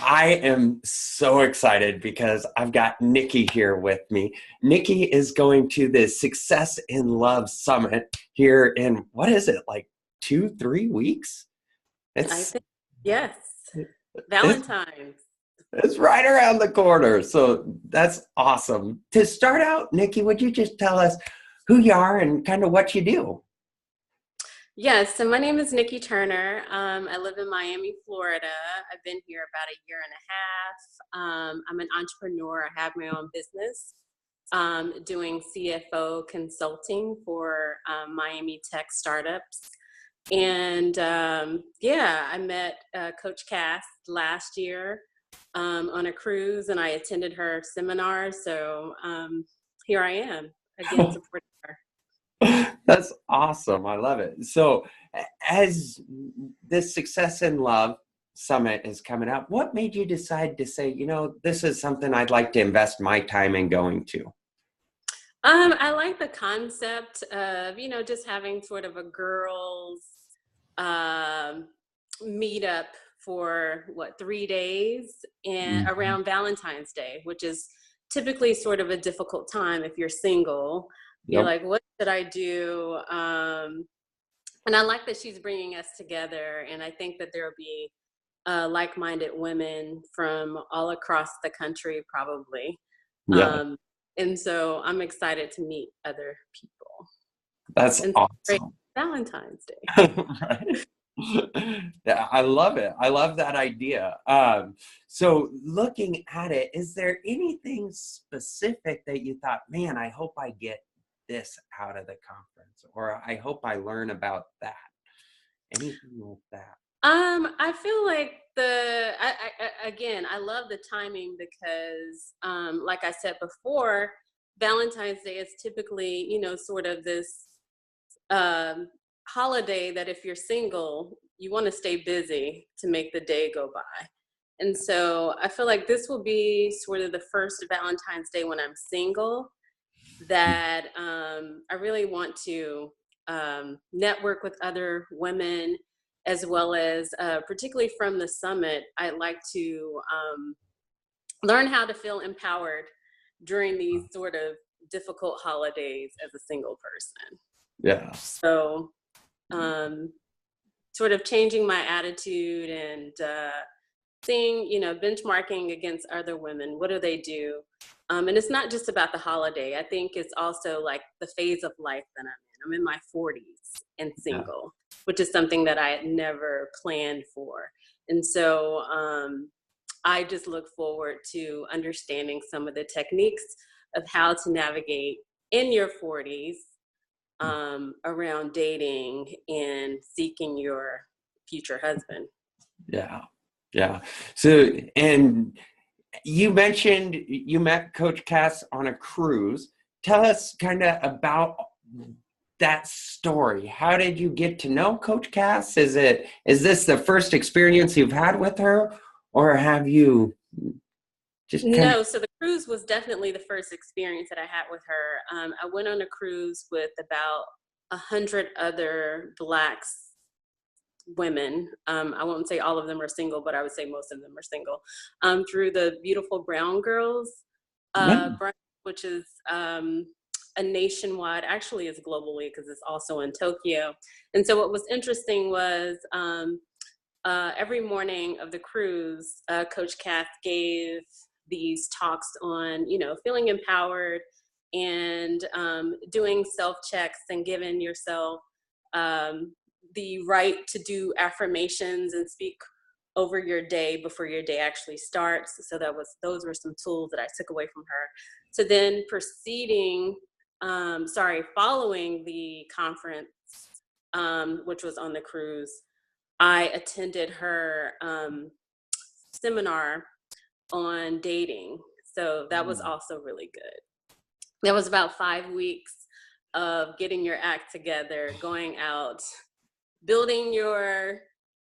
I am so excited because I've got Nikki here with me. Nikki is going to the Success in Love Summit here in, what is it, like 2, 3 weeks? I It's think, yes, it's Valentine's. it's right around the corner. So that's awesome. To start out, Nikki, would you just tell us who you are and kind of what you do? Yes, so my name is Nikki Turner. I live in Miami, Florida. I've been here about a year and a half. I'm an entrepreneur. I have my own business doing CFO consulting for Miami tech startups. And yeah, I met Coach Cass last year on a cruise and I attended her seminar. So here I am again supporting her. That's awesome. I love it. So, as this Success in Love Summit is coming up, what made you decide to say, this is something I'd like to invest my time in going to? I like the concept of, just having sort of a girls um, meetup for 3 days and Mhm. around Valentine's Day, which is typically sort of a difficult time if you're single. You're Yep. like, what should I do? And I like that she's bringing us together. And I think that there'll be like-minded women from all across the country, probably. Yeah, Um, and so I'm excited to meet other people that's and celebrate awesome. Valentine's Day. Right? Yeah, I love it. I love that idea. So looking at it, is there anything specific that you thought, man, I hope I get this out of the conference, or I hope I learn about that? Anything like that? I feel like again, I love the timing because, like I said before, Valentine's Day is typically, sort of this um, holiday that if you're single, you want to stay busy to make the day go by. And so I feel like this will be sort of the first Valentine's Day when I'm single that I really want to network with other women as well as particularly from the summit. I'd like to learn how to feel empowered during these sort of difficult holidays as a single person. Yeah. So um, sort of changing my attitude and seeing, benchmarking against other women. What do they do? And it's not just about the holiday. I think it's also like the phase of life that I'm in. I'm in my 40s and Yeah. single, which is something that I had never planned for. And so I just look forward to understanding some of the techniques of how to navigate in your 40s around dating and seeking your future husband. Yeah. Yeah. So, and you mentioned you met Coach Cass on a cruise. Tell us kind of about that story. How did you get to know Coach Cass? Is this the first experience you've had with her, or have you just kind of? No, so the cruise was definitely the first experience that I had with her. I went on a cruise with about 100 other Black women. I won't say all of them are single, but I would say most of them are single. Through the Beautiful Brown Girls, brand, which is a nationwide, actually it's globally because it's also in Tokyo. And so what was interesting was every morning of the cruise, Coach Kath gave these talks on, feeling empowered and doing self-checks and giving yourself the right to do affirmations and speak over your day before your day actually starts. So those were some tools that I took away from her. So then following the conference, which was on the cruise, I attended her seminar on dating. So that was also really good. That was about 5 weeks of getting your act together, going out, building your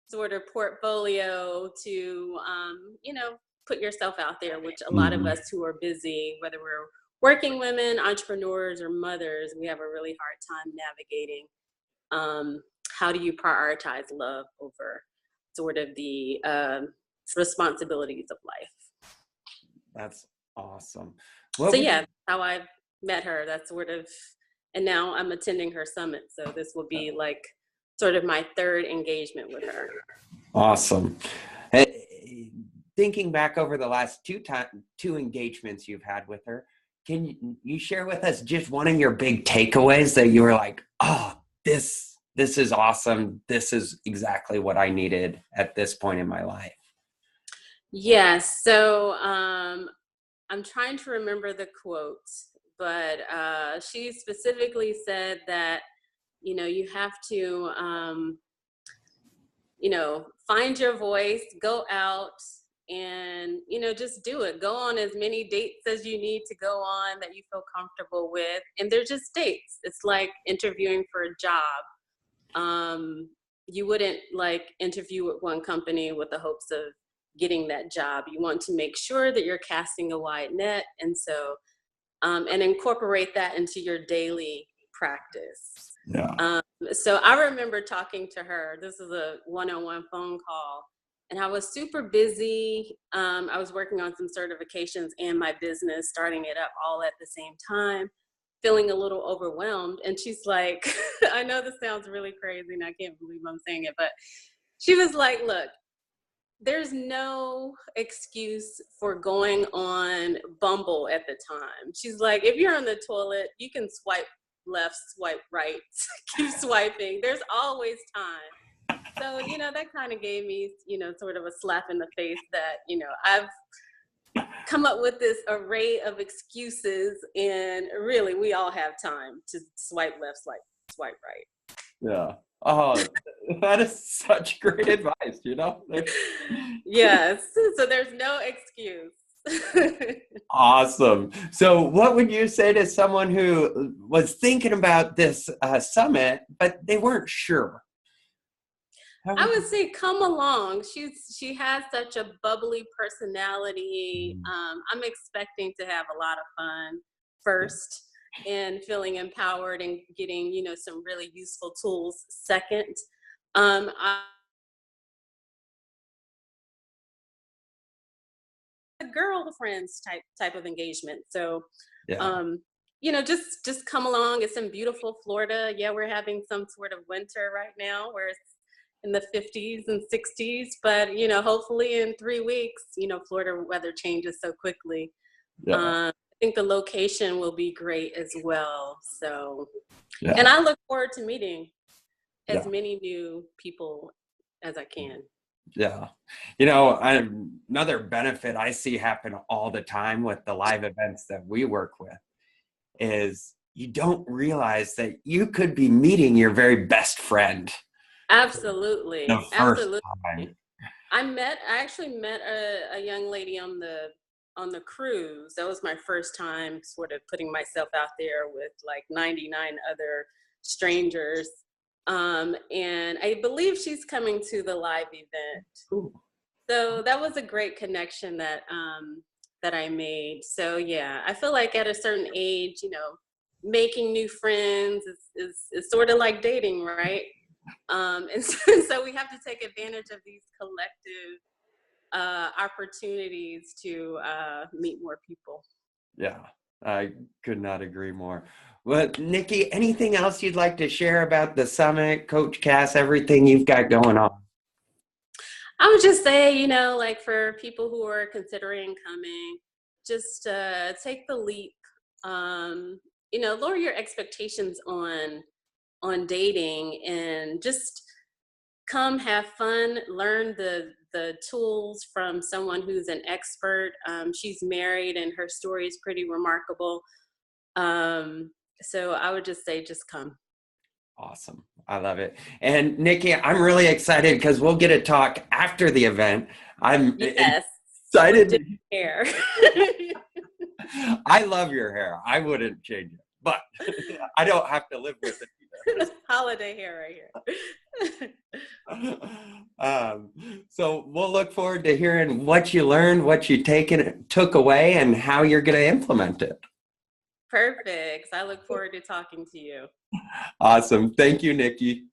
sort of portfolio to, put yourself out there, which a lot of Mhm. us who are busy, whether we're working women, entrepreneurs, or mothers, we have a really hard time navigating how do you prioritize love over sort of the responsibilities of life. That's awesome. So yeah, how I met her. That's sort of, and now I'm attending her summit. So this will be like sort of my third engagement with her. Awesome. Thinking back over the last two engagements you've had with her, can you share with us just one of your big takeaways that you were like, oh, this is awesome. This is exactly what I needed at this point in my life? Yes. So I'm trying to remember the quote, but she specifically said that, you have to, find your voice, go out and, just do it. Go on as many dates as you need to go on that you feel comfortable with. And they're just dates. It's like interviewing for a job. You wouldn't like interview with one company with the hopes of getting that job. You want to make sure that you're casting a wide net. And so, and incorporate that into your daily practice. Yeah. So I remember talking to her, this is a one-on-one phone call, and I was super busy. I was working on some certifications and my business, starting it up all at the same time, feeling a little overwhelmed. And she's like, I know this sounds really crazy and I can't believe I'm saying it, but she was like, look, there's no excuse for going on Bumble at the time. She's like, if you're on the toilet, you can swipe left, swipe right, keep swiping. There's always time. So, that kind of gave me, sort of a slap in the face that, I've come up with this array of excuses, and really we all have time to swipe left, swipe right. Yeah. Oh, that is such great advice, Yes. So there's no excuse. Awesome. So what would you say to someone who was thinking about this summit, but they weren't sure? I would say come along. She has such a bubbly personality. I'm expecting to have a lot of fun first, and feeling empowered and getting, some really useful tools second. A girlfriends type of engagement. So, just come along. It's in beautiful Florida. Yeah, we're having some sort of winter right now where it's in the 50s and 60s, but hopefully in 3 weeks, Florida weather changes so quickly. I think the location will be great as well. So, and I look forward to meeting as many new people as I can. Yeah. Another benefit I see happen all the time with the live events that we work with is you don't realize that you could be meeting your very best friend. Absolutely. The first time. I actually met a young lady on the cruise. That was my first time sort of putting myself out there with like 99 other strangers. And I believe she's coming to the live event. Ooh. So that was a great connection that I made. So yeah, I feel like at a certain age, making new friends is sort of like dating, right? And so we have to take advantage of these collective opportunities to meet more people. Yeah, I could not agree more. Well, Nikki, anything else you'd like to share about the summit, Coach Cass, everything you've got going on? I would just say, like for people who are considering coming, just take the leap. Lower your expectations on dating and just come, have fun, learn the tools from someone who's an expert. She's married and her story is pretty remarkable. So I would just say, just come. Awesome. I love it. And Nikki, I'm really excited because we'll get a talk after the event. I'm excited. Hair. I love your hair. I wouldn't change it, but I don't have to live with it either. Holiday hair right here. So we'll look forward to hearing what you learned, what you took away, and how you're going to implement it. Perfect. I look forward to talking to you. Awesome. Thank you, Nikki.